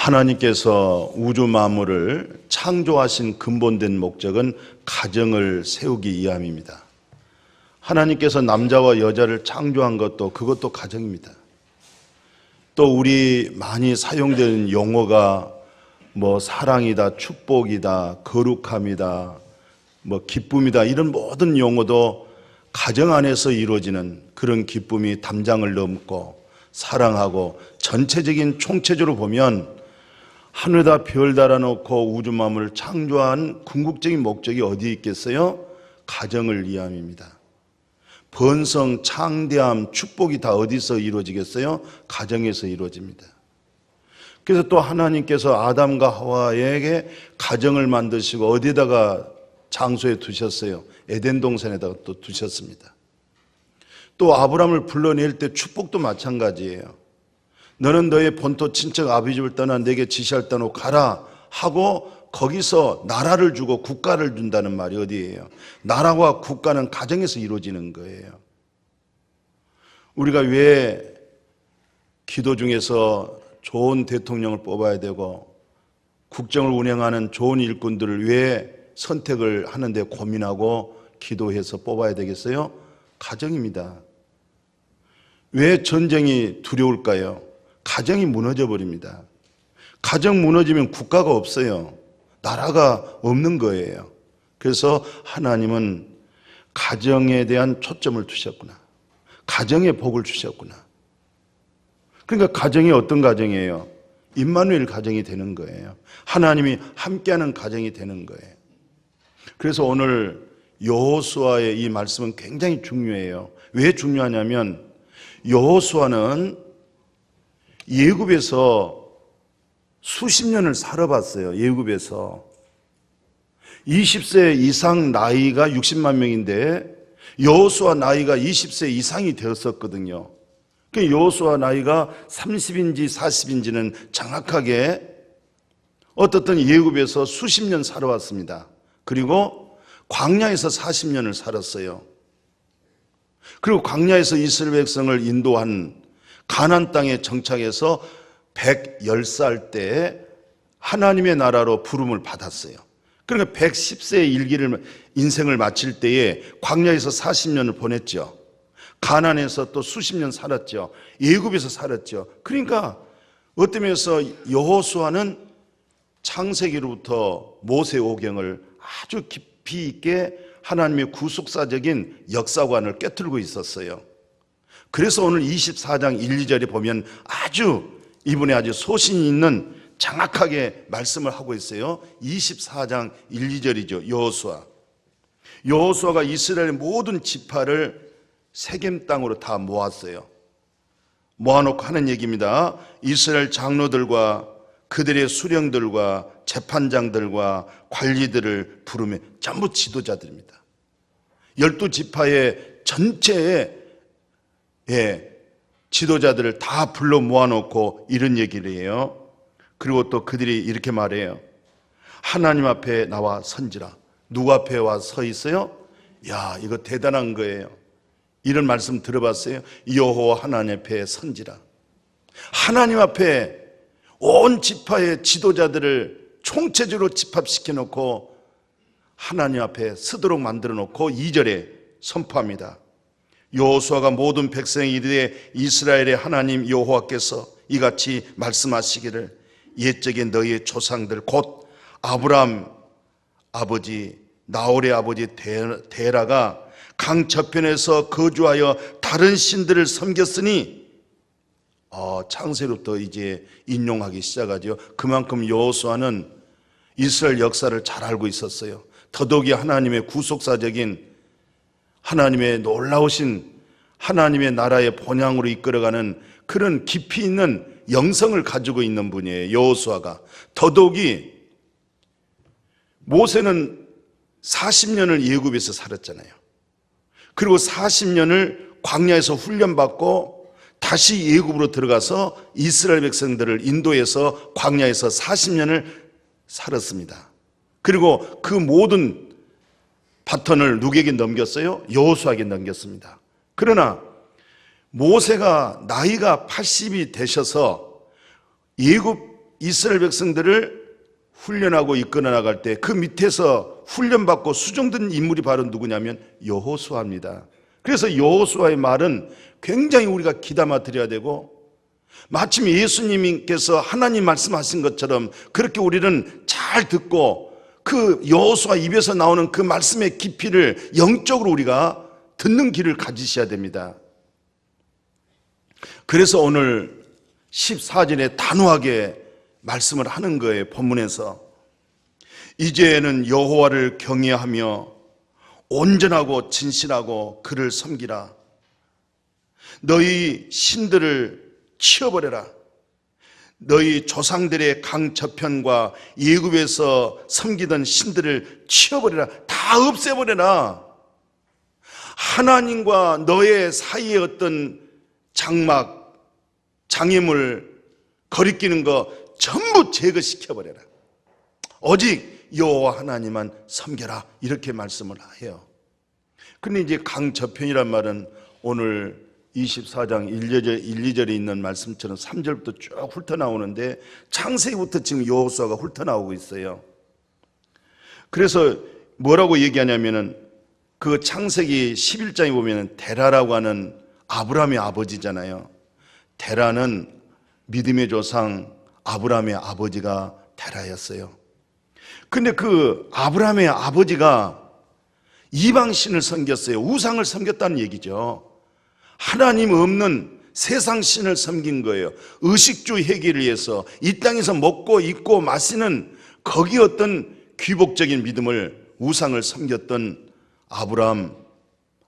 하나님께서 우주 만물을 창조하신 근본된 목적은 가정을 세우기 위함입니다. 하나님께서 남자와 여자를 창조한 것도 그것도 가정입니다. 또 우리 많이 사용되는 용어가 사랑이다, 축복이다, 거룩함이다, 기쁨이다, 이런 모든 용어도 가정 안에서 이루어지는 그런 기쁨이 담장을 넘고 사랑하고 전체적인 총체적으로 보면 하늘에다 별 달아놓고 우주 만물을 창조한 궁극적인 목적이 어디에 있겠어요? 가정을 위함입니다. 번성, 창대함, 축복이 다 어디서 이루어지겠어요? 가정에서 이루어집니다. 그래서 또 하나님께서 아담과 하와에게 가정을 만드시고 어디다가 장소에 두셨어요? 에덴 동산에다가 또 두셨습니다. 또 아브라함을 불러낼 때 축복도 마찬가지예요. 너는 너의 본토 친척 아비집을 떠나 내게 지시할 땅으로 가라 하고 거기서 나라를 주고 국가를 준다는 말이 어디예요? 나라와 국가는 가정에서 이루어지는 거예요. 우리가 왜 기도 중에서 좋은 대통령을 뽑아야 되고 국정을 운영하는 좋은 일꾼들을 왜 선택을 하는데 고민하고 기도해서 뽑아야 되겠어요? 가정입니다. 왜 전쟁이 두려울까요? 가정이 무너져 버립니다. 가정 무너지면 국가가 없어요. 나라가 없는 거예요. 그래서 하나님은 가정에 대한 초점을 두셨구나. 가정에 복을 주셨구나. 그러니까 가정이 어떤 가정이에요? 임마누엘 가정이 되는 거예요. 하나님이 함께하는 가정이 되는 거예요. 그래서 오늘 여호수아의 이 말씀은 굉장히 중요해요. 왜 중요하냐면 여호수아는 예굽에서 수십 년을 살아봤어요. 예굽에서 20세 이상 나이가 60만 명인데 여호수아 나이가 20세 이상이 되었었거든요. 여호수아 나이가 30인지 40인지는 정확하게 어떻든 예굽에서 수십 년 살아왔습니다. 그리고 광야에서 40년을 살았어요. 그리고 광야에서 이스라엘 백성을 인도한 가나안 땅에 정착해서 110살 때에 하나님의 나라로 부름을 받았어요. 그러니까 110세의 인생을 마칠 때에 광야에서 40년을 보냈죠. 가나안에서 또 수십 년 살았죠. 애굽에서 살았죠. 그러니까 어떤 면에서 여호수아는 창세기로부터 모세오경을 아주 깊이 있게 하나님의 구속사적인 역사관을 꿰뚫고 있었어요. 그래서 오늘 24장 1, 2절에 보면 이분의 아주 소신이 있는 정확하게 말씀을 하고 있어요. 24장 1, 2절이죠. 여호수아가 이스라엘의 모든 지파를 세겜 땅으로 다 모았어요. 모아놓고 하는 얘기입니다. 이스라엘 장로들과 그들의 수령들과 재판장들과 관리들을 부르며 전부 지도자들입니다. 12지파의 전체의 지도자들을 다 불러 모아놓고 이런 얘기를 해요. 그리고 또 그들이 이렇게 말해요. 하나님 앞에 나와 선지라. 누구 앞에 와 서 있어요? 야, 이거 대단한 거예요. 이런 말씀 들어봤어요? 여호와 하나님 앞에 선지라. 하나님 앞에 온 지파의 지도자들을 총체적으로 집합시켜 놓고 하나님 앞에 서도록 만들어 놓고 2절에 선포합니다. 여호수아가 모든 백성에게 이르되 이스라엘의 하나님 여호와께서 이같이 말씀하시기를 옛적에 너희의 조상들 곧 아브라함 아버지 나홀의 아버지 데라가 강 저편에서 거주하여 다른 신들을 섬겼으니 창세로부터 이제 인용하기 시작하죠. 그만큼 여호수아는 이스라엘 역사를 잘 알고 있었어요. 더더욱이 하나님의 구속사적인 하나님의 놀라우신 하나님의 나라의 본향으로 이끌어가는 그런 깊이 있는 영성을 가지고 있는 분이에요. 여호수아가. 더더욱이 모세는 40년을 예굽에서 살았잖아요. 그리고 40년을 광야에서 훈련받고 다시 예굽으로 들어가서 이스라엘 백성들을 인도해서 광야에서 40년을 살았습니다. 그리고 그 모든 바톤을 누구에게 넘겼어요? 여호수아에게 넘겼습니다. 그러나 모세가 나이가 80이 되셔서 예굽 이스라엘 백성들을 훈련하고 이끌어 나갈 때 그 밑에서 훈련받고 수정된 인물이 바로 누구냐면 여호수아입니다. 그래서 여호수아의 말은 굉장히 우리가 귀담아 들어야 되고, 마침 예수님께서 하나님 말씀하신 것처럼 그렇게 우리는 잘 듣고 그 여호수아 입에서 나오는 그 말씀의 깊이를 영적으로 우리가 듣는 길을 가지셔야 됩니다. 그래서 오늘 14절에 단호하게 말씀을 하는 거예요. 본문에서 이제는 여호와를 경외하며 온전하고 진실하고 그를 섬기라. 너희 신들을 치워버려라. 너희 조상들의 강저편과 예굽에서 섬기던 신들을 치워버려라. 다 없애버려라. 하나님과 너의 사이에 어떤 장막, 장애물, 거리끼는 거 전부 제거시켜버려라. 오직 여호와 하나님만 섬겨라. 이렇게 말씀을 해요. 근데 이제 강저편이란 말은 오늘 24장 1, 2절에 있는 말씀처럼 3절부터 쭉 훑어나오는데 창세기부터 지금 여호수아가 훑어나오고 있어요. 그래서 뭐라고 얘기하냐면은 그 창세기 11장에 보면은 데라라고 하는 아브라함의 아버지잖아요. 데라는 믿음의 조상 아브라함의 아버지가 데라였어요. 근데 그 아브라함의 아버지가 이방신을 섬겼어요. 우상을 섬겼다는 얘기죠. 하나님 없는 세상 신을 섬긴 거예요. 의식주 회귀를 위해서 이 땅에서 먹고 입고 마시는 거기 어떤 귀복적인 믿음을, 우상을 섬겼던 아브라함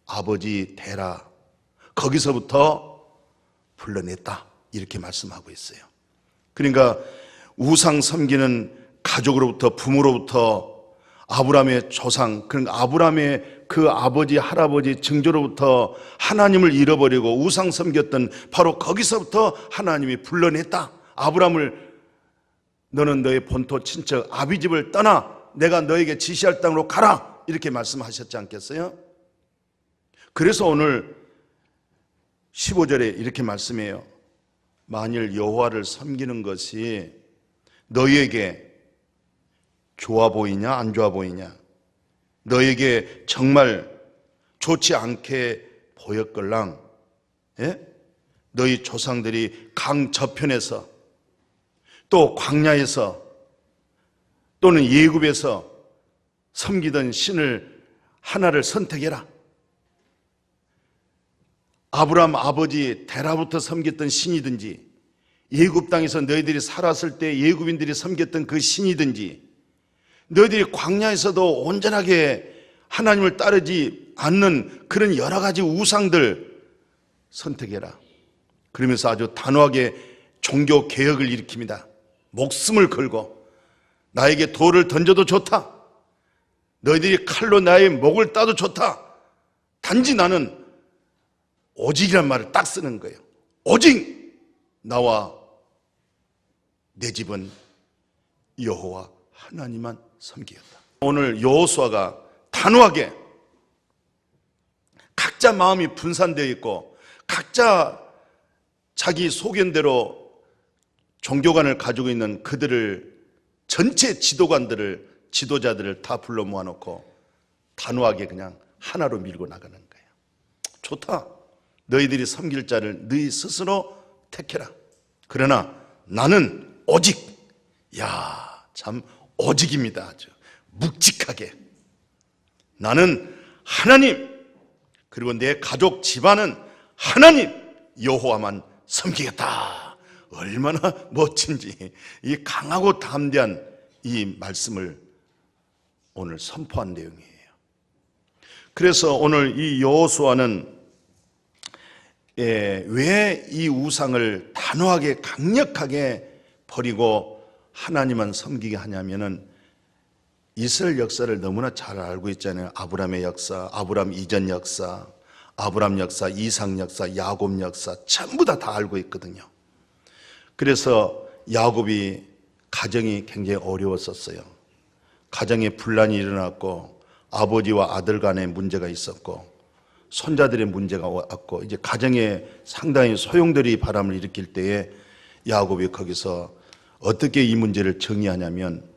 아버지 데라, 거기서부터 불러냈다 이렇게 말씀하고 있어요. 그러니까 우상 섬기는 가족으로부터, 부모로부터, 아브라함의 조상, 그러니까 아브라함의 그 아버지, 할아버지 증조로부터 하나님을 잃어버리고 우상 섬겼던 바로 거기서부터 하나님이 불러냈다. 아브라함을 너는 너의 본토 친척 아비집을 떠나 내가 너에게 지시할 땅으로 가라 이렇게 말씀하셨지 않겠어요? 그래서 오늘 15절에 이렇게 말씀해요. 만일 여호와를 섬기는 것이 너희에게 좋아 보이냐 안 좋아 보이냐, 너에게 정말 좋지 않게 보였걸랑, 예? 너희 조상들이 강 저편에서 또 광야에서 또는 예굽에서 섬기던 신을 하나를 선택해라. 아브라함 아버지 데라부터 섬겼던 신이든지, 예굽 땅에서 너희들이 살았을 때 예굽인들이 섬겼던 그 신이든지, 너희들이 광야에서도 온전하게 하나님을 따르지 않는 그런 여러 가지 우상들 선택해라. 그러면서 아주 단호하게 종교 개혁을 일으킵니다. 목숨을 걸고 나에게 돌을 던져도 좋다. 너희들이 칼로 나의 목을 따도 좋다. 단지 나는 오직이란 말을 딱 쓰는 거예요. 오직 나와 내 집은 여호와 하나님만 섬기겠다. 오늘 여호수아가 단호하게 각자 마음이 분산되어 있고 각자 자기 소견대로 종교관을 가지고 있는 그들을, 전체 지도관들을, 지도자들을 다 불러 모아놓고 단호하게 그냥 하나로 밀고 나가는 거예요. 좋다. 너희들이 섬길 자를 너희 스스로 택해라. 그러나 나는 오직, 야, 참 오직입니다. 아주 묵직하게 나는 하나님, 그리고 내 가족 집안은 하나님 여호와만 섬기겠다. 얼마나 멋진지, 이 강하고 담대한 이 말씀을 오늘 선포한 내용이에요. 그래서 오늘 이 여호수아는 왜 이 우상을 단호하게 강력하게 버리고 하나님만 섬기게 하냐면은 이스라엘 역사를 너무나 잘 알고 있잖아요. 아브라함의 역사, 아브라함 이전 역사, 아브라함 역사, 이삭 역사, 야곱 역사 전부 다 알고 있거든요. 그래서 야곱이 가정이 굉장히 어려웠었어요. 가정에 분란이 일어났고 아버지와 아들 간에 문제가 있었고 손자들의 문제가 왔고 이제 가정에 상당히 소용돌이 바람을 일으킬 때에 야곱이 거기서 어떻게 이 문제를 정의하냐면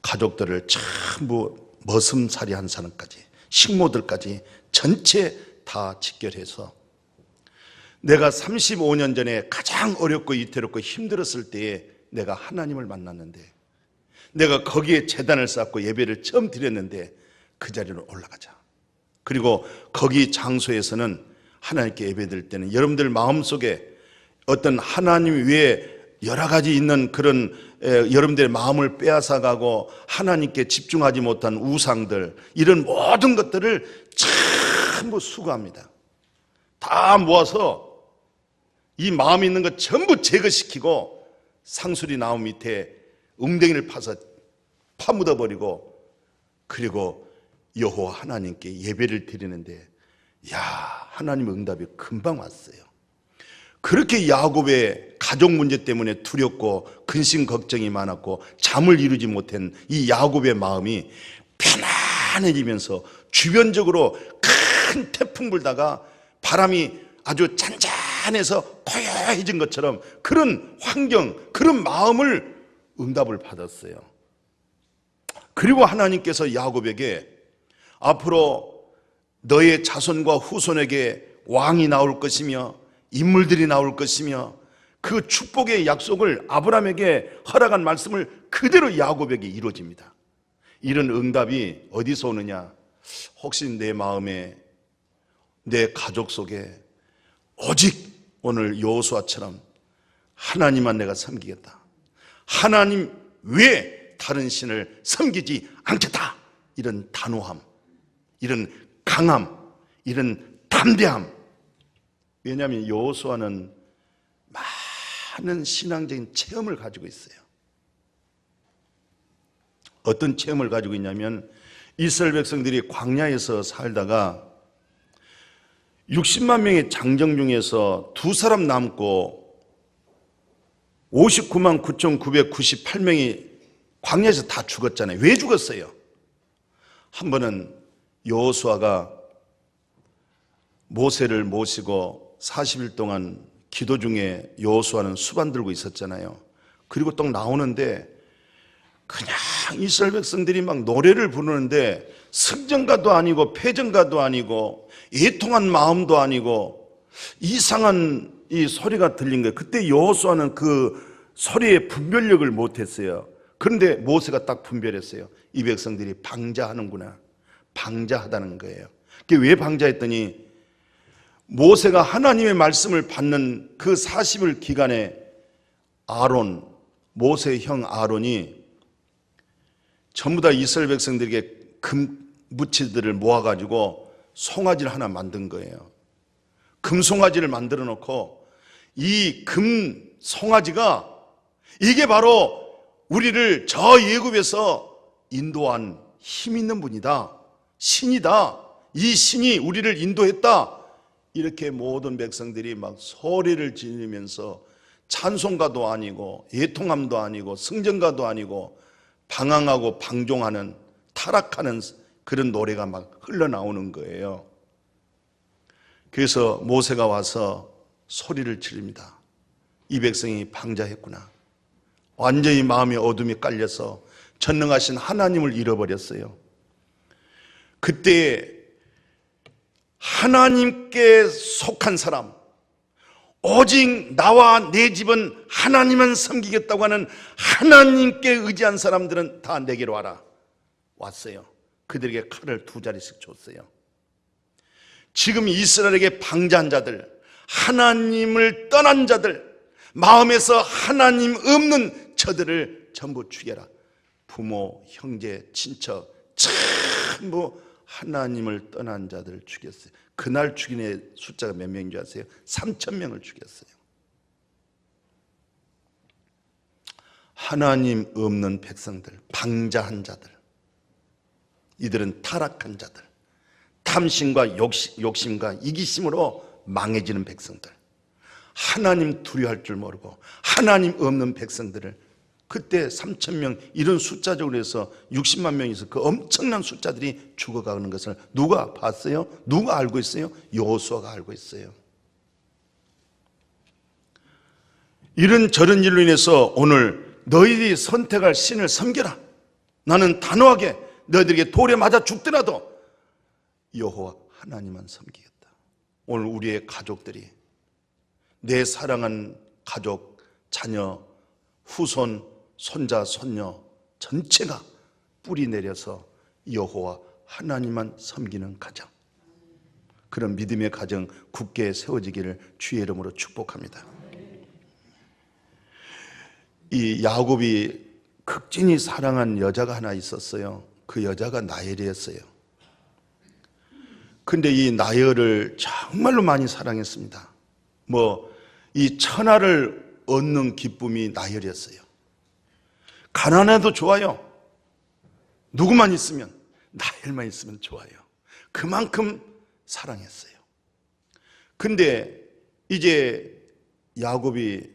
가족들을 전부 머슴살이 한 사람까지, 식모들까지 전체 다 직결해서 내가 35년 전에 가장 어렵고 위태롭고 힘들었을 때에 내가 하나님을 만났는데, 내가 거기에 제단을 쌓고 예배를 처음 드렸는데 그 자리로 올라가자. 그리고 거기 장소에서는 하나님께 예배드릴 때는 여러분들 마음속에 어떤 하나님 외에 여러 가지 있는 그런 여러분들의 마음을 빼앗아가고 하나님께 집중하지 못한 우상들, 이런 모든 것들을 전부 수거합니다. 다 모아서 이 마음에 있는 것 전부 제거시키고 상수리 나무 밑에 웅덩이를 파서 파묻어버리고, 그리고 여호와 하나님께 예배를 드리는데, 야, 하나님 응답이 금방 왔어요. 그렇게 야곱의 가족 문제 때문에 두렵고 근심 걱정이 많았고 잠을 이루지 못한 이 야곱의 마음이 편안해지면서 주변적으로 큰 태풍 불다가 바람이 아주 잔잔해서 고요해진 것처럼 그런 환경, 그런 마음을 응답을 받았어요. 그리고 하나님께서 야곱에게 앞으로 너의 자손과 후손에게 왕이 나올 것이며 인물들이 나올 것이며 그 축복의 약속을 아브라함에게 허락한 말씀을 그대로 야곱에게 이루어집니다. 이런 응답이 어디서 오느냐? 혹시 내 마음에, 내 가족 속에 오직 오늘 여호수아처럼 하나님만 내가 섬기겠다, 하나님 외에 다른 신을 섬기지 않겠다, 이런 단호함, 이런 강함, 이런 담대함. 왜냐하면 여호수아는 많은 신앙적인 체험을 가지고 있어요. 어떤 체험을 가지고 있냐면 이스라엘 백성들이 광야에서 살다가 60만 명의 장정 중에서 두 사람 남고 59만 9,998명이 광야에서 다 죽었잖아요. 왜 죽었어요? 한 번은 여호수아가 모세를 모시고 40일 동안 기도 중에 여호수아는 수반 들고 있었잖아요. 그리고 또 나오는데 그냥 이스라엘 백성들이 막 노래를 부르는데 승전가도 아니고 패전가도 아니고 애통한 마음도 아니고 이상한 이 소리가 들린 거예요. 그때 여호수아는 그 소리의 분별력을 못했어요. 그런데 모세가 딱 분별했어요. 이 백성들이 방자하는구나, 방자하다는 거예요. 그게 왜 방자했더니 모세가 하나님의 말씀을 받는 그 40일 기간에 아론, 모세의 형 아론이 전부 다 이스라엘 백성들에게 금무치들을 모아가지고 송아지를 하나 만든 거예요. 금송아지를 만들어 놓고 이 금송아지가 이게 바로 우리를 저 애굽에서 인도한 힘 있는 분이다, 신이다, 이 신이 우리를 인도했다, 이렇게 모든 백성들이 막 소리를 지르면서 찬송가도 아니고 애통함도 아니고 승전가도 아니고 방황하고 방종하는, 타락하는 그런 노래가 막 흘러나오는 거예요. 그래서 모세가 와서 소리를 지릅니다. 이 백성이 방자했구나. 완전히 마음의 어둠이 깔려서 전능하신 하나님을 잃어버렸어요. 그때 하나님께 속한 사람, 오직 나와 내 집은 하나님만 섬기겠다고 하는 하나님께 의지한 사람들은 다 내게로 와라. 왔어요. 그들에게 칼을 2자리씩 줬어요. 지금 이스라엘에게 방자한 자들, 하나님을 떠난 자들, 마음에서 하나님 없는 저들을 전부 죽여라. 부모, 형제, 친척 전부 하나님을 떠난 자들을 죽였어요. 그날 죽인 애 숫자가 몇 명인 줄 아세요? 3,000명을 죽였어요. 하나님 없는 백성들, 방자한 자들, 이들은 타락한 자들, 탐심과 욕심과 이기심으로 망해지는 백성들, 하나님 두려워할 줄 모르고 하나님 없는 백성들을 그때 3,000명, 이런 숫자적으로 해서 60만 명이서 그 엄청난 숫자들이 죽어가는 것을 누가 봤어요? 누가 알고 있어요? 여호수아가 알고 있어요. 이런 저런 일로 인해서 오늘 너희들이 선택할 신을 섬겨라. 나는 단호하게 너희들에게 돌에 맞아 죽더라도 여호와 하나님만 섬기겠다. 오늘 우리의 가족들이, 내 사랑하는 가족, 자녀, 후손, 손자, 손녀 전체가 뿌리 내려서 여호와 하나님만 섬기는 가정, 그런 믿음의 가정 굳게 세워지기를 주의 이름으로 축복합니다. 이 야곱이 극진히 사랑한 여자가 하나 있었어요. 그 여자가 나엘이었어요. 근데 이 나엘을 정말로 많이 사랑했습니다. 이 천하를 얻는 기쁨이 나엘이었어요. 가난해도 좋아요. 누구만 있으면, 나엘만 있으면 좋아요. 그만큼 사랑했어요. 근데 이제 야곱이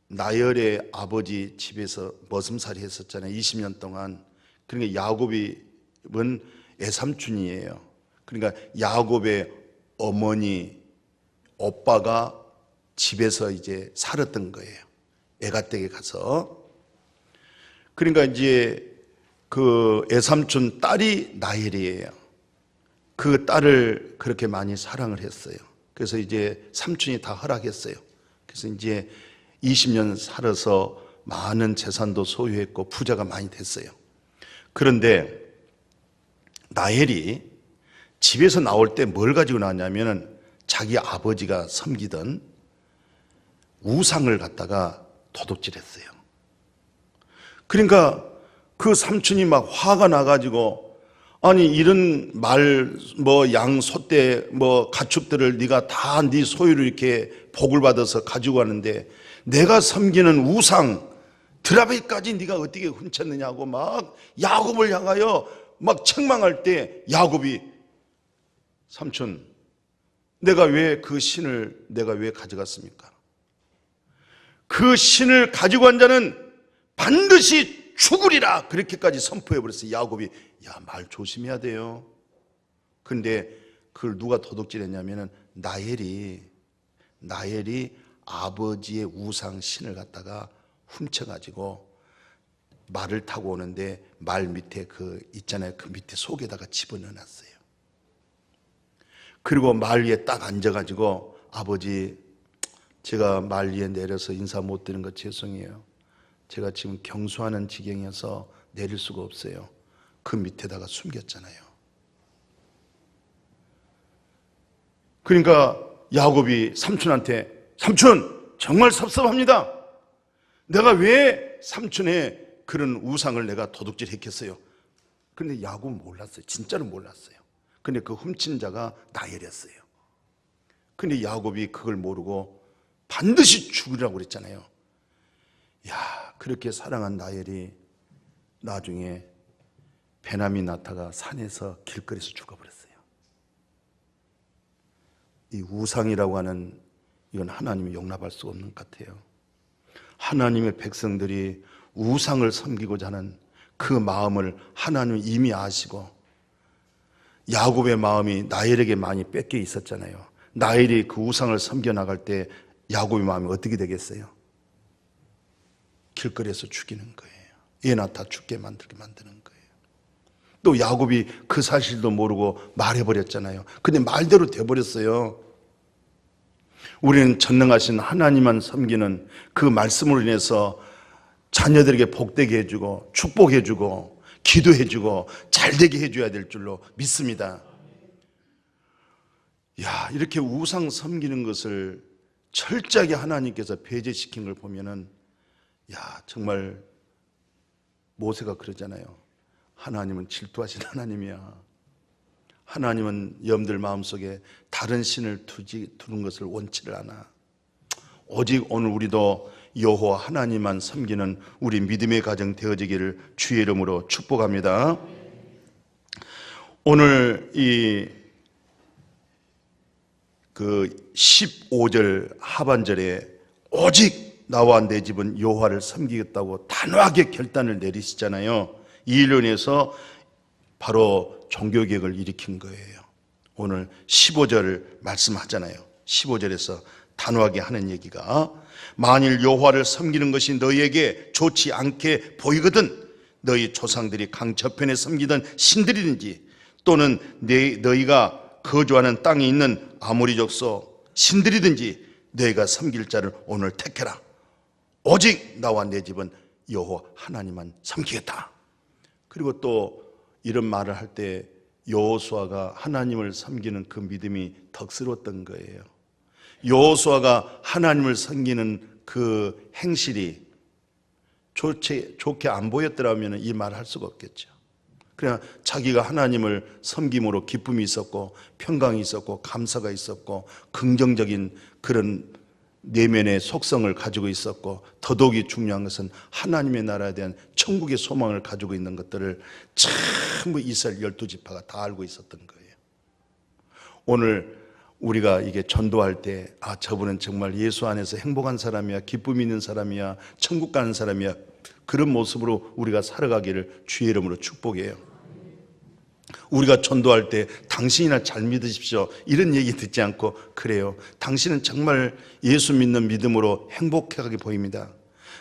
나엘의 아버지 집에서 머슴살이 했었잖아요. 20년 동안. 그러니까 야곱은 애삼촌이에요. 그러니까 야곱의 어머니, 오빠가 집에서 이제 살았던 거예요. 애가댁에 가서. 그러니까 이제 그 애삼촌 딸이 나엘이에요. 그 딸을 그렇게 많이 사랑을 했어요. 그래서 이제 삼촌이 다 허락했어요. 그래서 이제 20년 살아서 많은 재산도 소유했고 부자가 많이 됐어요. 그런데 나엘이 집에서 나올 때 뭘 가지고 나왔냐면 자기 아버지가 섬기던 우상을 갖다가 도둑질했어요. 그러니까 그 삼촌이 막 화가 나가지고, 아니 이런 말, 양, 소떼, 가축들을 네가 다 네 소유로 이렇게 복을 받아서 가지고 왔는데 내가 섬기는 우상 드라벨까지 네가 어떻게 훔쳤느냐고 막 야곱을 향하여 막 책망할 때, 야곱이 삼촌, 내가 왜 그 신을 내가 왜 가져갔습니까? 그 신을 가지고 간 자는 반드시 죽으리라, 그렇게까지 선포해 버렸어요. 야곱이, 말 조심해야 돼요. 근데 그걸 누가 도둑질했냐면은 나엘이 아버지의 우상 신을 갖다가 훔쳐가지고 말을 타고 오는데 말 밑에 그 밑에 속에다가 집어넣어놨어요. 그리고 말 위에 딱 앉아가지고, 아버지, 제가 말 위에 내려서 인사 못 드리는 거 죄송해요. 제가 지금 경수하는 지경이어서 내릴 수가 없어요. 그 밑에다가 숨겼잖아요. 그러니까 야곱이 삼촌한테, 삼촌 정말 섭섭합니다. 내가 왜 삼촌의 그런 우상을 내가 도둑질했겠어요? 근데 야곱은 몰랐어요. 진짜로 몰랐어요. 근데 그 훔친 자가 나엘이었어요. 근데 야곱이 그걸 모르고 반드시 죽으라고 그랬잖아요. 그렇게 사랑한 나엘이 나중에 베냐민 나타가 산에서 길거리에서 죽어버렸어요. 이 우상이라고 하는, 이건 하나님이 용납할 수 없는 것 같아요. 하나님의 백성들이 우상을 섬기고자 하는 그 마음을 하나님은 이미 아시고, 야곱의 마음이 나엘에게 많이 뺏겨 있었잖아요. 나엘이 그 우상을 섬겨 나갈 때 야곱의 마음이 어떻게 되겠어요? 길거리에서 죽이는 거예요. 예나타 죽게 만들게 만드는 거예요. 또 야곱이 그 사실도 모르고 말해버렸잖아요. 근데 말대로 돼버렸어요. 우리는 전능하신 하나님만 섬기는 그 말씀으로 인해서 자녀들에게 복되게 해주고 축복해주고 기도해주고 잘되게 해줘야 될 줄로 믿습니다. 이렇게 우상 섬기는 것을 철저하게 하나님께서 배제시킨 걸 보면은, 정말 모세가 그러잖아요. 하나님은 질투하신 하나님이야. 하나님은 여러분들 마음속에 다른 신을 두는 것을 원치를 않아. 오직 오늘 우리도 여호와 하나님만 섬기는 우리 믿음의 가정 되어지기를 주의 이름으로 축복합니다. 오늘 그 15절 하반절에 오직 나와 내 집은 여호와를 섬기겠다고 단호하게 결단을 내리시잖아요. 이 일로 인해서 바로 종교개혁을 일으킨 거예요. 오늘 15절 말씀하잖아요. 15절에서 단호하게 하는 얘기가, 만일 여호와를 섬기는 것이 너희에게 좋지 않게 보이거든 너희 조상들이 강 저편에 섬기던 신들이든지 또는 너희가 거주하는 땅에 있는 아모리 족속 신들이든지 너희가 섬길 자를 오늘 택해라. 오직 나와 내 집은 여호와 하나님만 섬기겠다. 그리고 또 이런 말을 할 때 여호수아가 하나님을 섬기는 그 믿음이 덕스러웠던 거예요. 여호수아가 하나님을 섬기는 그 행실이 좋게 안 보였더라면 이 말을 할 수가 없겠죠. 그냥 자기가 하나님을 섬김으로 기쁨이 있었고 평강이 있었고 감사가 있었고 긍정적인 그런 내면의 속성을 가지고 있었고, 더더욱이 중요한 것은 하나님의 나라에 대한 천국의 소망을 가지고 있는 것들을 전부 이스라엘 12지파가 다 알고 있었던 거예요. 오늘 우리가 이게 전도할 때 저분은 정말 예수 안에서 행복한 사람이야, 기쁨이 있는 사람이야, 천국 가는 사람이야, 그런 모습으로 우리가 살아가기를 주의 이름으로 축복해요. 우리가 전도할 때 당신이나 잘 믿으십시오 이런 얘기 듣지 않고, 그래요, 당신은 정말 예수 믿는 믿음으로 행복하게 보입니다.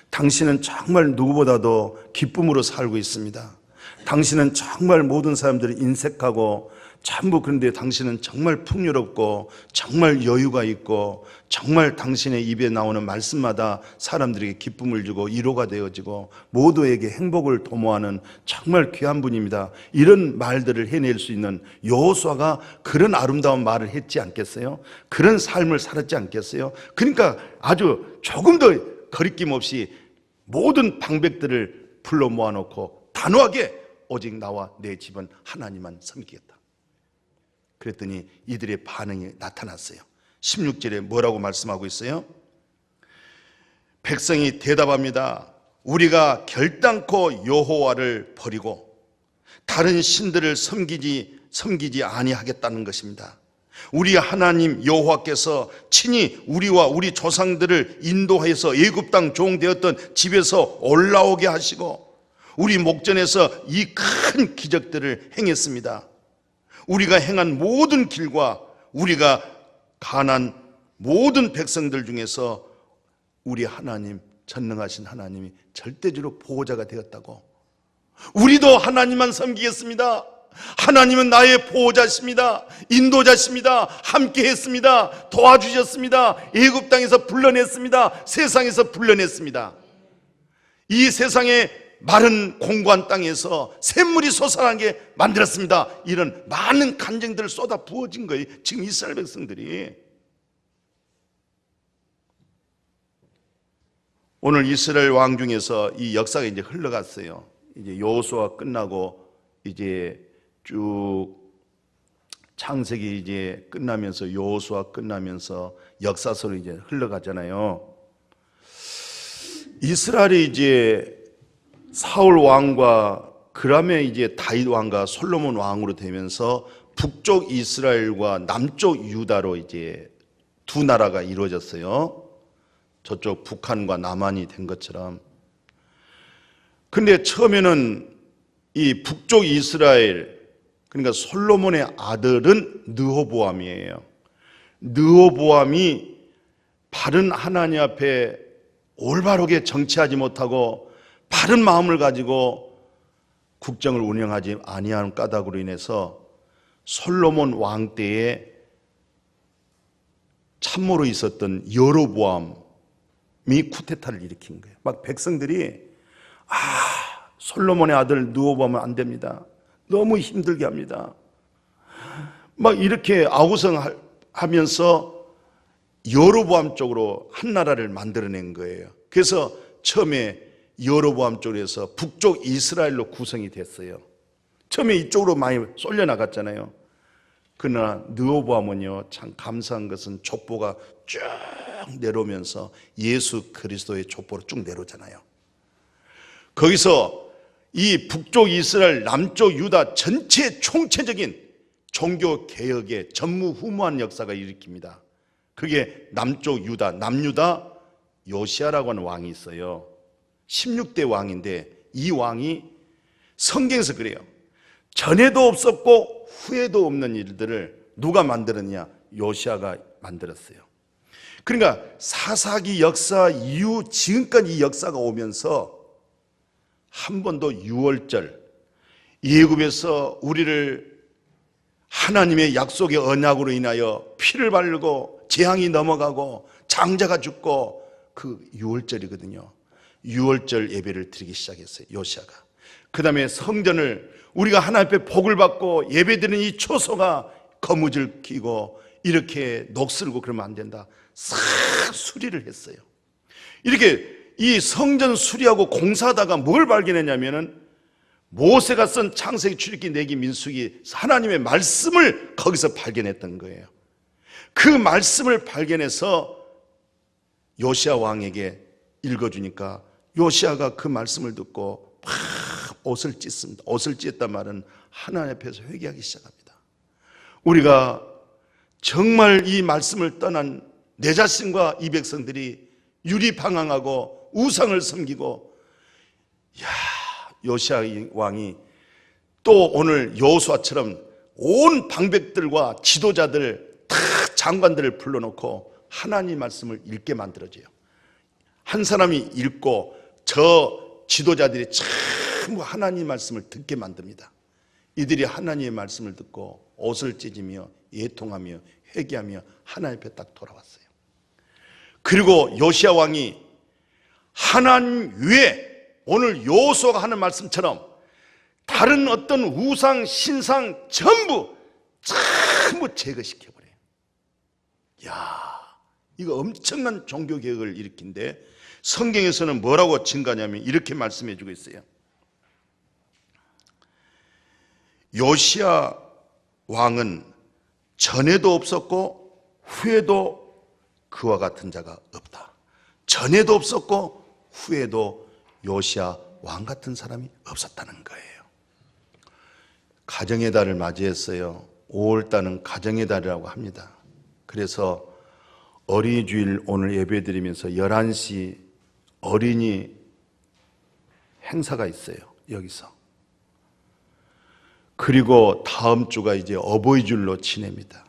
당신은 정말 누구보다도 기쁨으로 살고 있습니다. 당신은 정말 모든 사람들을 인색하고 전부, 그런데 당신은 정말 풍요롭고 정말 여유가 있고 정말 당신의 입에 나오는 말씀마다 사람들에게 기쁨을 주고 위로가 되어지고 모두에게 행복을 도모하는 정말 귀한 분입니다. 이런 말들을 해낼 수 있는 여호수아가 그런 아름다운 말을 했지 않겠어요? 그런 삶을 살았지 않겠어요? 그러니까 아주 조금 더 거리낌 없이 모든 방백들을 불러 모아놓고 단호하게 오직 나와 내 집은 하나님만 섬기겠다. 그랬더니 이들의 반응이 나타났어요. 16절에 뭐라고 말씀하고 있어요? 백성이 대답합니다. 우리가 결단코 여호와를 버리고 다른 신들을 섬기지 아니하겠다는 것입니다. 우리 하나님 여호와께서 친히 우리와 우리 조상들을 인도해서 애굽 땅 종되었던 집에서 올라오게 하시고 우리 목전에서 이 큰 기적들을 행했습니다. 우리가 행한 모든 길과 우리가 가난 모든 백성들 중에서 우리 하나님, 전능하신 하나님이 절대적으로 보호자가 되었다고. 우리도 하나님만 섬기겠습니다. 하나님은 나의 보호자십니다. 인도자십니다. 함께 했습니다. 도와주셨습니다. 애굽 땅에서 불러냈습니다. 세상에서 불러냈습니다. 이 세상에 마른 공고한 땅에서 샘물이 솟아나게 만들었습니다. 이런 많은 간증들을 쏟아 부어진 거예요. 지금 이스라엘 백성들이. 오늘 이스라엘 왕 중에서 이 역사가 이제 흘러갔어요. 이제 여호수아 끝나고 이제 쭉 창세기 이제 끝나면서 여호수아 끝나면서 역사서로 이제 흘러가잖아요. 이스라엘이 이제 사울 왕과 그다음에 이제 다윗 왕과 솔로몬 왕으로 되면서 북쪽 이스라엘과 남쪽 유다로 이제 두 나라가 이루어졌어요. 저쪽 북한과 남한이 된 것처럼. 근데 처음에는 이 북쪽 이스라엘, 그러니까 솔로몬의 아들은 르호보암이에요. 르호보암이 바른 하나님 앞에 올바르게 정치하지 못하고 바른 마음을 가지고 국정을 운영하지 아니하는 까닭으로 인해서 솔로몬 왕 때에 참모로 있었던 여로보암이 쿠데타를 일으킨 거예요. 막 백성들이 솔로몬의 아들 르호보암은 안 됩니다. 너무 힘들게 합니다. 막 이렇게 아우성하면서 여로보암 쪽으로 한 나라를 만들어낸 거예요. 그래서 처음에 여로보암 쪽에서 북쪽 이스라엘로 구성이 됐어요. 처음에 이쪽으로 많이 쏠려 나갔잖아요. 그러나 르호보암은요, 참 감사한 것은 족보가 쭉 내려오면서 예수 그리스도의 족보로 쭉 내려오잖아요. 거기서 이 북쪽 이스라엘, 남쪽 유다 전체 총체적인 종교 개혁의 전무후무한 역사가 일으킵니다. 그게 남쪽 유다, 남유다 요시아라고 하는 왕이 있어요. 16대 왕인데 이 왕이 성경에서 그래요. 전에도 없었고 후에도 없는 일들을 누가 만들었냐? 요시아가 만들었어요. 그러니까 사사기 역사 이후 지금까지 이 역사가 오면서 한 번도 유월절, 애굽에서 우리를 하나님의 약속의 언약으로 인하여 피를 바르고 재앙이 넘어가고 장자가 죽고 그 유월절이거든요. 유월절 예배를 드리기 시작했어요, 요시아가. 그 다음에 성전을 우리가 하나님 앞에 복을 받고 예배드리는 이 초소가 거무줄 끼고 이렇게 녹슬고 그러면 안 된다. 싹 수리를 했어요. 이렇게 이 성전 수리하고 공사하다가 뭘 발견했냐면은 모세가 쓴 창세기, 출애굽기, 내기, 민수기 하나님의 말씀을 거기서 발견했던 거예요. 그 말씀을 발견해서 요시아 왕에게 읽어주니까 요시아가 그 말씀을 듣고 막 옷을 찢습니다. 옷을 찢었단 말은 하나님 앞에서 회개하기 시작합니다. 우리가 정말 이 말씀을 떠난 내 자신과 이 백성들이 유리방황하고 우상을 섬기고, 요시아 왕이 또 오늘 여호수아처럼 온 방백들과 지도자들 다 장관들을 불러놓고 하나님 말씀을 읽게 만들어줘요. 한 사람이 읽고 저 지도자들이 전부 하나님 말씀을 듣게 만듭니다. 이들이 하나님의 말씀을 듣고 옷을 찢으며 애통하며 회개하며 하나님 앞에 딱 돌아왔어요. 그리고 요시아 왕이 하나님 외에 오늘 여호수아가 하는 말씀처럼 다른 어떤 우상, 신상 전부 제거시켜버려요. 이거 엄청난 종교개혁을 일으킨데 성경에서는 뭐라고 증가하냐면 이렇게 말씀해 주고 있어요. 요시아 왕은 전에도 없었고 후에도 그와 같은 자가 없다. 전에도 없었고 후에도 요시아 왕 같은 사람이 없었다는 거예요. 가정의 달을 맞이했어요. 5월달은 가정의 달이라고 합니다. 그래서 어린이 주일 오늘 예배드리면서 11시 어린이 행사가 있어요, 여기서. 그리고 다음 주가 이제 어버이 주일로 지냅니다.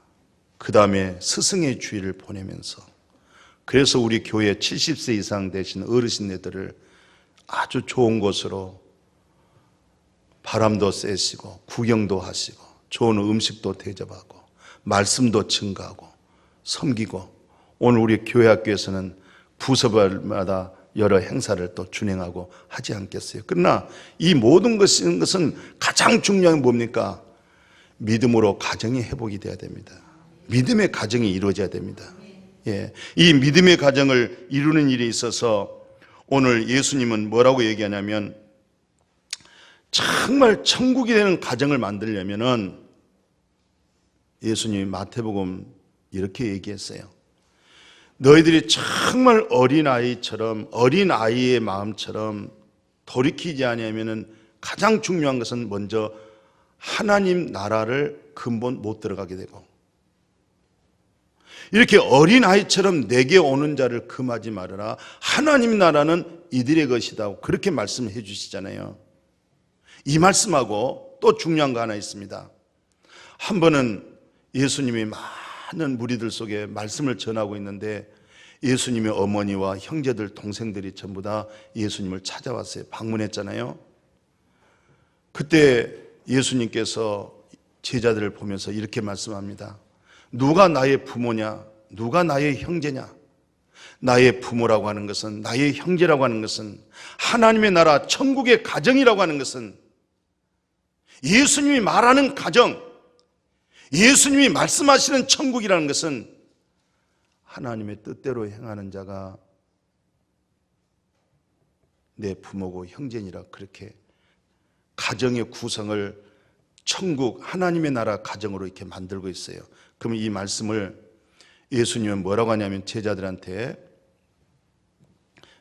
그 다음에 스승의 주일을 보내면서, 그래서 우리 교회 70세 이상 되신 어르신네들을 아주 좋은 곳으로 바람도 쐬시고 구경도 하시고 좋은 음식도 대접하고 말씀도 증가하고 섬기고, 오늘 우리 교회 학교에서는 부서별마다 여러 행사를 또 준행하고 하지 않겠어요. 그러나 이 모든 것은 가장 중요한 게 뭡니까? 믿음으로 가정이 회복이 돼야 됩니다. 믿음의 가정이 이루어져야 됩니다. 이 믿음의 가정을 이루는 일에 있어서 오늘 예수님은 뭐라고 얘기하냐면, 정말 천국이 되는 가정을 만들려면은 예수님이 마태복음 이렇게 얘기했어요. 너희들이 정말 어린아이처럼, 어린아이의 마음처럼 돌이키지 않으면은 가장 중요한 것은 먼저 하나님 나라를 근본 못 들어가게 되고, 이렇게 어린아이처럼 내게 오는 자를 금하지 말아라. 하나님 나라는 이들의 것이다. 그렇게 말씀해 주시잖아요. 이 말씀하고 또 중요한 거 하나 있습니다. 한 번은 예수님이 많은 무리들 속에 말씀을 전하고 있는데 예수님의 어머니와 형제들, 동생들이 전부 다 예수님을 찾아왔어요. 방문했잖아요. 그때 예수님께서 제자들을 보면서 이렇게 말씀합니다. 누가 나의 부모냐? 누가 나의 형제냐? 나의 부모라고 하는 것은, 나의 형제라고 하는 것은, 하나님의 나라 천국의 가정이라고 하는 것은, 예수님이 말하는 가정, 예수님이 말씀하시는 천국이라는 것은 하나님의 뜻대로 행하는 자가 내 부모고 형제니라, 그렇게 가정의 구성을 천국, 하나님의 나라 가정으로 이렇게 만들고 있어요. 그러면 이 말씀을 예수님은 뭐라고 하냐면 제자들한테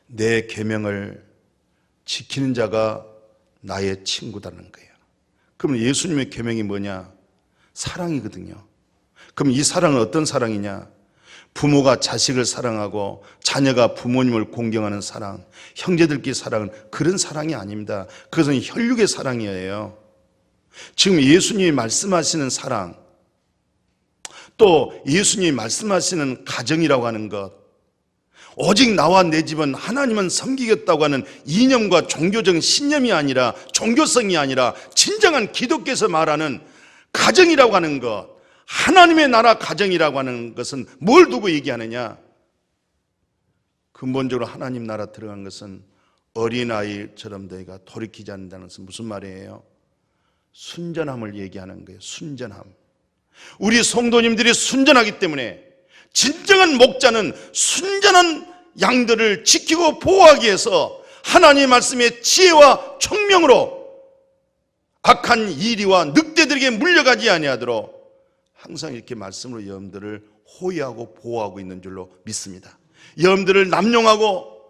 내 계명을 지키는 자가 나의 친구다는 거예요. 그러면 예수님의 계명이 뭐냐? 사랑이거든요. 그럼 이 사랑은 어떤 사랑이냐? 부모가 자식을 사랑하고 자녀가 부모님을 공경하는 사랑, 형제들끼리 사랑은 그런 사랑이 아닙니다. 그것은 혈육의 사랑이에요. 지금 예수님이 말씀하시는 사랑, 또 예수님이 말씀하시는 가정이라고 하는 것, 오직 나와 내 집은 하나님은 섬기겠다고 하는 이념과 종교적인 신념이 아니라, 종교성이 아니라 진정한 기독교에서 말하는 가정이라고 하는 것, 하나님의 나라 가정이라고 하는 것은 뭘 두고 얘기하느냐? 근본적으로 하나님 나라 들어간 것은 어린아이처럼 너희가 돌이키지 않는다는 것은 무슨 말이에요? 순전함을 얘기하는 거예요. 순전함. 우리 성도님들이 순전하기 때문에 진정한 목자는 순전한 양들을 지키고 보호하기 위해서 하나님의 말씀의 지혜와 총명으로 악한 이리와 늑대들에게 물려가지 아니하도록 항상 이렇게 말씀으로 여러분들을 호위하고 보호하고 있는 줄로 믿습니다. 여러분들을 남용하고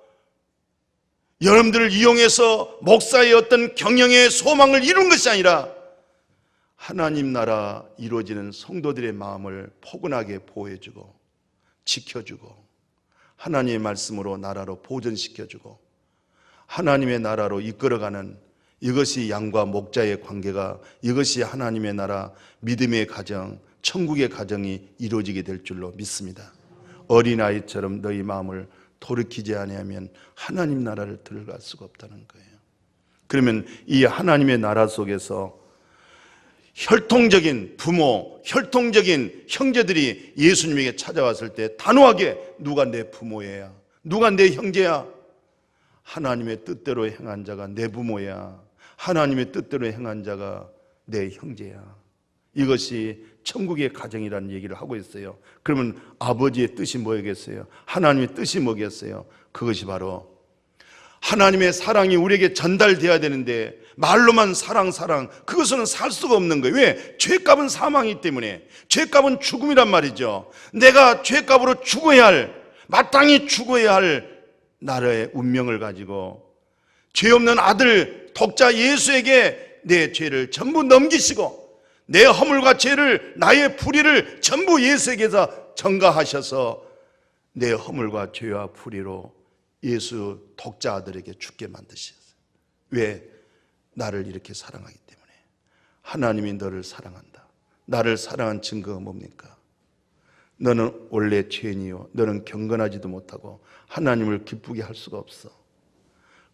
여러분들을 이용해서 목사의 어떤 경영의 소망을 이룬 것이 아니라 하나님 나라 이루어지는 성도들의 마음을 포근하게 보호해주고 지켜주고 하나님의 말씀으로 나라로 보존시켜주고 하나님의 나라로 이끌어가는, 이것이 양과 목자의 관계가, 이것이 하나님의 나라, 믿음의 가정, 천국의 가정이 이루어지게 될 줄로 믿습니다. 어린아이처럼 너희 마음을 돌이키지 아니하면 하나님 나라를 들어갈 수가 없다는 거예요. 그러면 이 하나님의 나라 속에서 혈통적인 부모, 혈통적인 형제들이 예수님에게 찾아왔을 때 단호하게 누가 내 부모야, 누가 내 형제야? 하나님의 뜻대로 행한 자가 내 부모야, 하나님의 뜻대로 행한 자가 내 형제야. 이것이 천국의 가정이라는 얘기를 하고 있어요. 그러면 아버지의 뜻이 뭐겠어요? 하나님의 뜻이 뭐겠어요? 그것이 바로 하나님의 사랑이 우리에게 전달돼야 되는데 말로만 사랑 그것은 살 수가 없는 거예요. 왜? 죄값은 사망이기 때문에. 죄값은 죽음이란 말이죠. 내가 죄값으로 죽어야 할, 마땅히 죽어야 할 나라의 운명을 가지고 죄 없는 아들 독자 예수에게 내 죄를 전부 넘기시고 내 허물과 죄를, 나의 불의를 전부 예수에게서 전가하셔서 내 허물과 죄와 불의로 예수 독자 아들에게 죽게 만드셨어요. 왜? 나를 이렇게 사랑하기 때문에. 하나님이 너를 사랑한다. 나를 사랑한 증거가 뭡니까? 너는 원래 죄인이요, 너는 경건하지도 못하고 하나님을 기쁘게 할 수가 없어.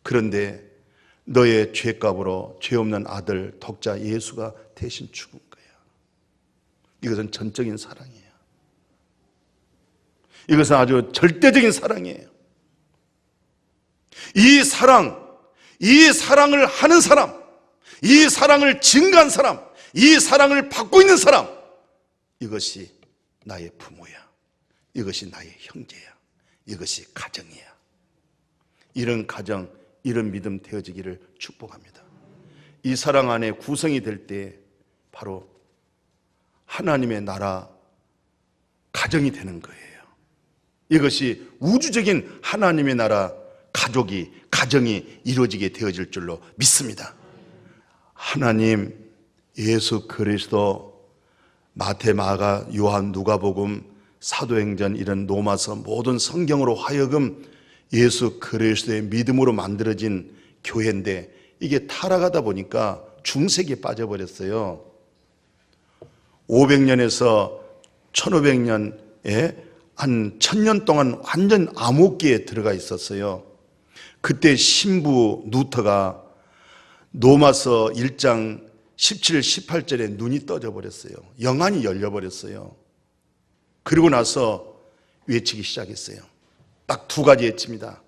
그런데 너의 죄값으로 죄 없는 아들 독자 예수가 대신 죽은 거야. 이것은 전적인 사랑이에요. 이것은 아주 절대적인 사랑이에요. 이 사랑을 하는 사람, 이 사랑을 증거한 사람, 이 사랑을 받고 있는 사람, 이것이 나의 부모야, 이것이 나의 형제야, 이것이 가정이야. 이런 가정, 이런 믿음 되어지기를 축복합니다. 이 사랑 안에 구성이 될 때 바로 하나님의 나라 가정이 되는 거예요. 이것이 우주적인 하나님의 나라 가정이 이루어지게 되어질 줄로 믿습니다. 하나님, 예수 그리스도, 마태, 마가, 요한, 누가복음, 사도행전, 이런 로마서 모든 성경으로 하여금 예수 그리스도의 믿음으로 만들어진 교회인데 이게 타락하다 보니까 중세기에 빠져버렸어요. 500년에서 1500년에 한 1000년 동안 완전 암흑기에 들어가 있었어요. 그때 신부 누터가 로마서 1장 17, 18절에 눈이 떠져 버렸어요. 영안이 열려버렸어요. 그리고 나서 외치기 시작했어요. 딱 두 가지 외칩니다.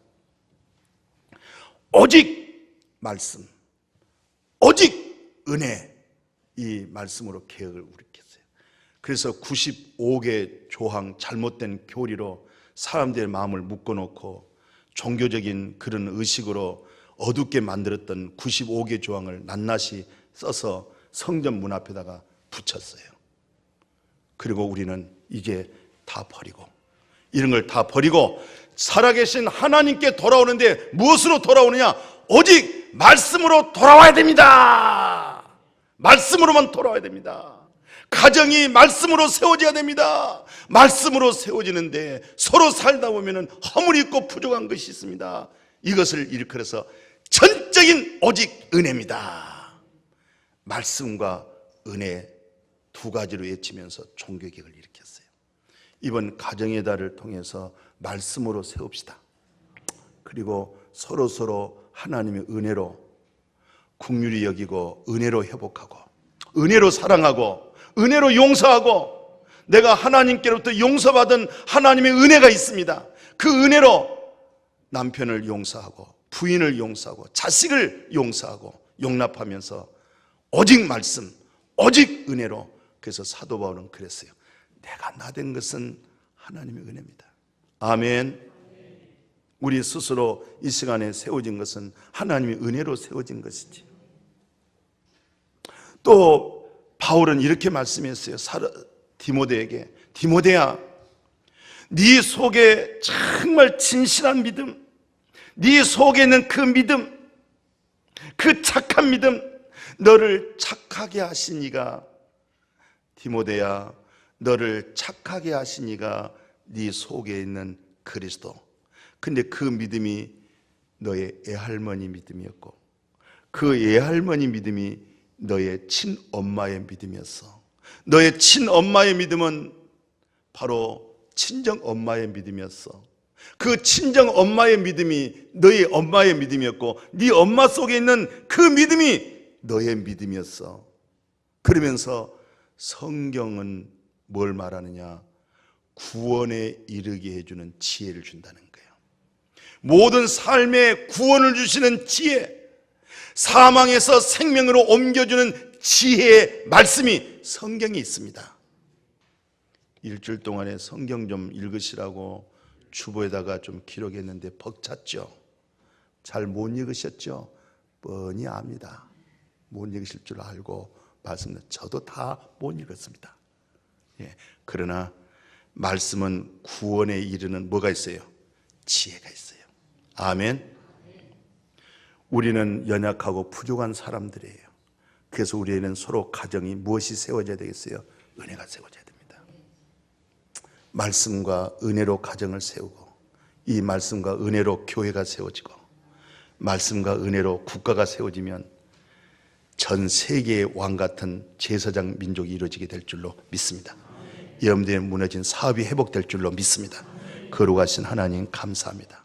오직 말씀, 오직 은혜. 이 말씀으로 개혁을 일으켰어요. 그래서 95개 조항, 잘못된 교리로 사람들의 마음을 묶어놓고 종교적인 그런 의식으로 어둡게 만들었던 95개 조항을 낱낱이 써서 성전 문 앞에다가 붙였어요. 그리고 우리는 이제 다 버리고, 이런 걸 다 버리고 살아계신 하나님께 돌아오는데 무엇으로 돌아오느냐? 오직 말씀으로 돌아와야 됩니다. 말씀으로만 돌아와야 됩니다. 가정이 말씀으로 세워져야 됩니다. 말씀으로 세워지는데 서로 살다 보면 허물이 있고 부족한 것이 있습니다. 이것을 일컬어서 전적인 오직 은혜입니다. 말씀과 은혜 두 가지로 외치면서 종교개혁을 일으켰어요. 이번 가정의 달을 통해서 말씀으로 세웁시다. 그리고 서로 하나님의 은혜로 긍휼히 여기고 은혜로 회복하고 은혜로 사랑하고 은혜로 용서하고, 내가 하나님께로부터 용서받은 하나님의 은혜가 있습니다. 그 은혜로 남편을 용서하고 부인을 용서하고 자식을 용서하고 용납하면서 오직 말씀, 오직 은혜로. 그래서 사도 바울은 그랬어요. 내가 나된 것은 하나님의 은혜입니다. 아멘. 우리 스스로 이 시간에 세워진 것은 하나님의 은혜로 세워진 것이지. 또 바울은 이렇게 말씀했어요. 디모데에게, 디모데야, 네 속에 정말 진실한 믿음, 네 속에 있는 그 믿음, 그 착한 믿음, 너를 착하게 하신 이가, 디모데야, 너를 착하게 하신 이가 네 속에 있는 그리스도. 근데 그 믿음이 너의 애할머니 믿음이었고, 그 애할머니 믿음이 너의 친엄마의 믿음이었어. 너의 친엄마의 믿음은 바로 친정엄마의 믿음이었어. 그 친정엄마의 믿음이 너의 엄마의 믿음이었고, 네 엄마 속에 있는 그 믿음이 너의 믿음이었어. 그러면서 성경은 뭘 말하느냐? 구원에 이르게 해주는 지혜를 준다는 거예요. 모든 삶에 구원을 주시는 지혜, 사망에서 생명으로 옮겨주는 지혜의 말씀이 성경에 있습니다. 일주일 동안에 성경 좀 읽으시라고 주보에다가 좀 기록했는데 벅찼죠? 잘 못 읽으셨죠? 뻔히 압니다. 못 읽으실 줄 알고 말씀을, 저도 다 못 읽었습니다. 예, 그러나 말씀은 구원에 이르는 뭐가 있어요? 지혜가 있어요. 아멘. 우리는 연약하고 부족한 사람들이에요. 그래서 우리에는 서로 가정이 무엇이 세워져야 되겠어요? 은혜가 세워져야 됩니다. 말씀과 은혜로 가정을 세우고, 이 말씀과 은혜로 교회가 세워지고, 말씀과 은혜로 국가가 세워지면 전 세계의 왕 같은 제사장 민족이 이루어지게 될 줄로 믿습니다. 여러분들의 무너진 사업이 회복될 줄로 믿습니다. 거룩하신 하나님 감사합니다.